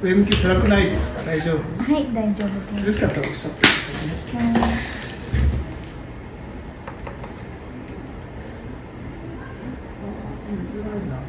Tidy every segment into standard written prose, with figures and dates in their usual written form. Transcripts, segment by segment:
上向き辛くないですか？大丈夫？はい、大丈夫です。苦しかったらおっしゃってくださいね。見づらいな。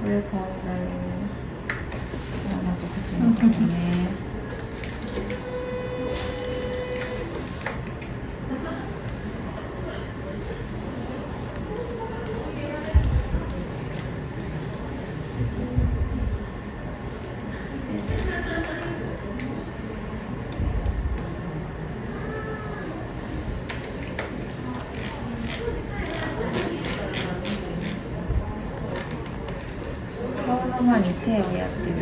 これ顔だよ。なんか口の中ね。顔の前に手をやってる。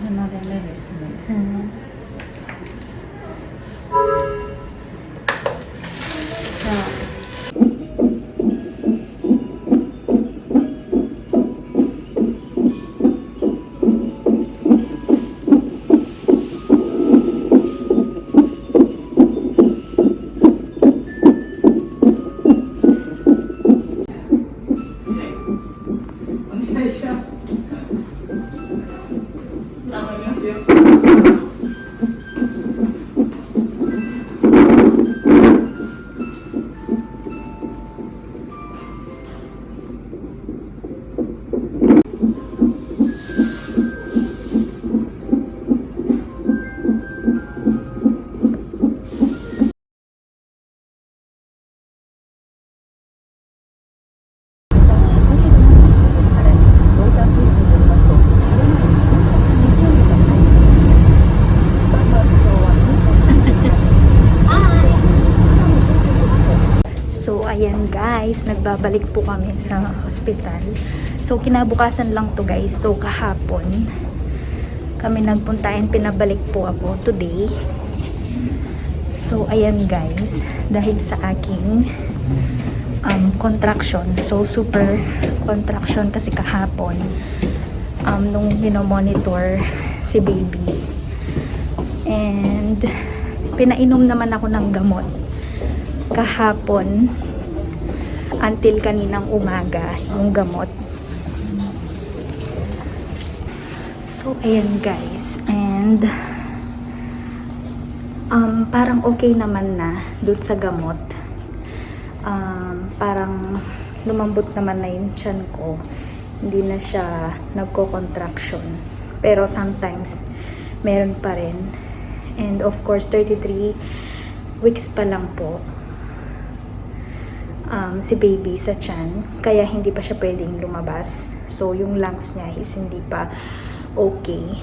鼻で目ですね。じゃあ。babalik po kami sa hospital. So, kinabukasan lang to guys. So, kahapon, kami nagpunta and pinabalik po ako today. So, ayan guys, dahil sa aking contraction. So, super contraction kasi kahapon nung minomonitor si baby. And, pinainom naman ako ng gamot kahapon until kaninang umaga yung gamot. So, ayan guys. And, parang okay naman na doon sa gamot. Parang lumambot naman na yung tiyan ko. Hindi na siya nagko-contraction. Pero sometimes, meron pa rin. And of course, 33 weeks pa lang po si baby sa tiyan. Kaya hindi pa siya pwedeng lumabas. So, yung lungs niya is hindi pa okay.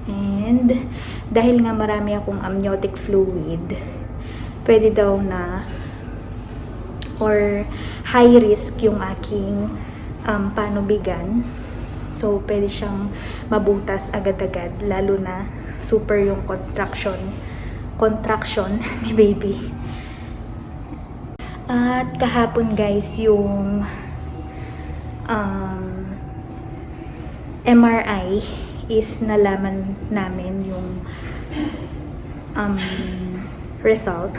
And dahil nga marami akong amniotic fluid, pwede daw na or high risk yung aking panubigan. So, pwede siyang mabutas agad-agad, lalo na super yung contraction ni baby. At kahapon guys, yung MRI is nalaman namin yung result.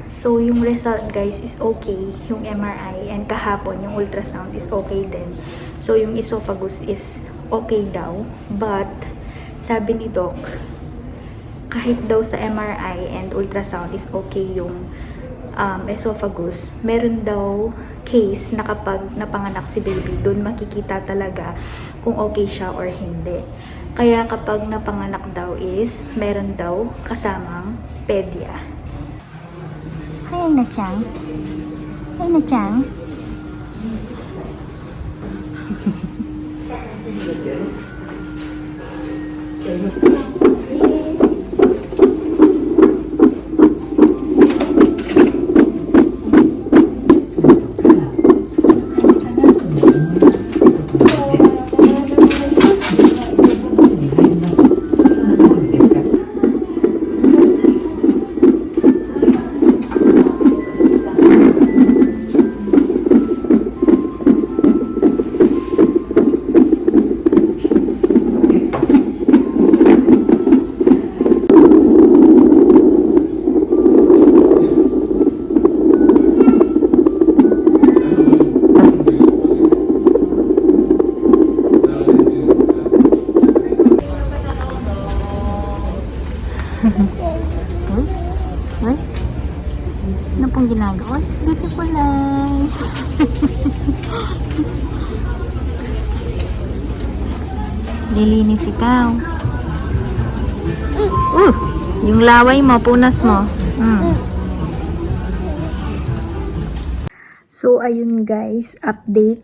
So, yung result guys is okay, yung MRI, and kahapon yung ultrasound is okay din. So, yung esophagus is okay daw, but sabi ni doc, kahit daw sa MRI and ultrasound is okay yung esophagus, meron daw case na kapag napanganak si baby, doon makikita talaga kung okay siya or hindi. Kaya kapag napanganak daw is meron daw kasamang pedia. Hay na chang. Hay na chang. Ay? Ano pong ginagawa? Beautiful eyes! Lilinis ikaw. Yung laway mo, punas mo. So, ayun guys, update.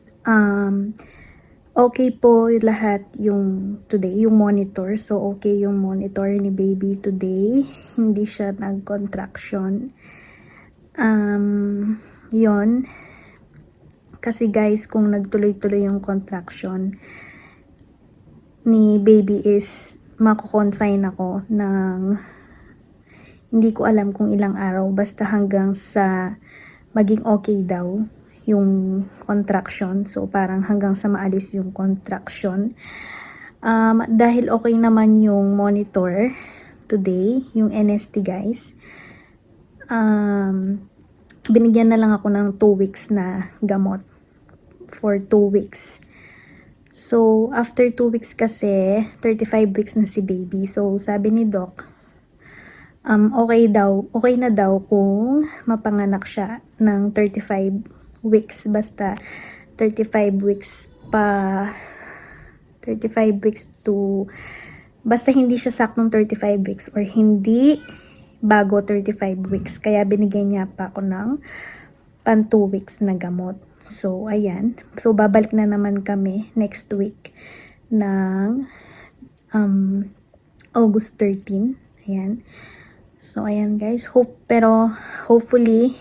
Okay po lahat yung today, yung monitor. So, okay yung monitor ni baby today. Hindi siya nag-contraction. Yon. Kasi guys, kung nagtuloy-tuloy yung contraction ni baby is mako-confine ako ng hindi ko alam kung ilang araw. Basta hanggang sa maging okay daw yung contraction. So, parang hanggang sa maalis yung contraction. Dahil okay naman yung monitor today, yung NST guys, binigyan na lang ako ng 2 weeks na gamot for 2 weeks. So, after 2 weeks kasi, 35 weeks na si baby. So, sabi ni doc, okay na daw kung mapanganak siya ng 35 weeks, basta 35 weeks to, basta hindi siya saktong 35 weeks or hindi bago 35 weeks. Kaya binigyan niya pa ako ng pan 2 weeks na gamot. So, ayan. So, babalik na naman kami next week ng August 13. Ayan. So, ayan guys. Pero hopefully,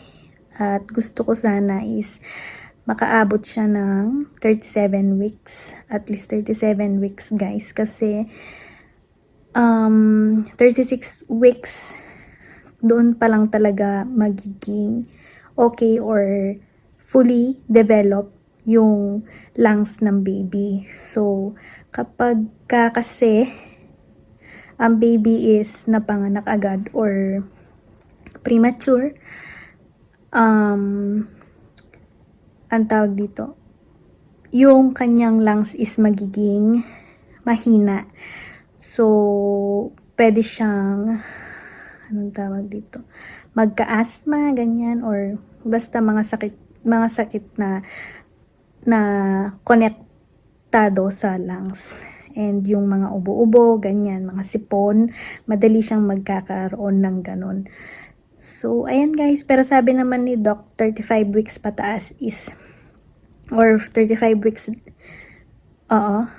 at gusto ko sana is makaabot siya ng 37 weeks. At least 37 weeks, guys. Kasi 36 weeks, doon pa lang talaga magiging okay or fully develop yung lungs ng baby. So, kapag kasi ang baby is napanganak agad or premature, ang tawag dito, yung kanyang lungs is magiging mahina. So, pwede siyang, anong tawag dito, magka-asthma, ganyan, or basta mga sakit na konektado sa lungs. And yung mga ubo-ubo, ganyan, mga sipon, madali siyang magkakaroon ng ganon. So, ayan guys, pero sabi naman ni Doc, 35 weeks pataas is, or 35 weeks,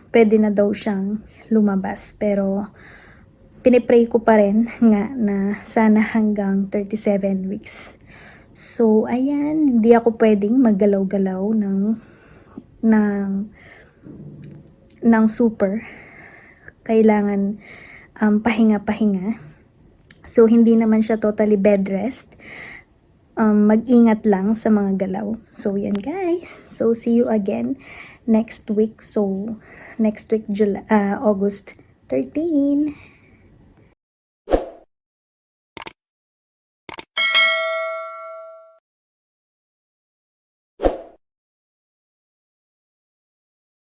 pwede na daw siyang lumabas. Pero, pinipray ko pa rin nga na sana hanggang 37 weeks. So, ayan, hindi ako pwedeng maggalaw-galaw ng super. Kailangan pahinga-pahinga. So, hindi naman siya totally bed rest. Mag-ingat lang sa mga galaw. So, yan guys. So, see you again next week. So, next week, August 13.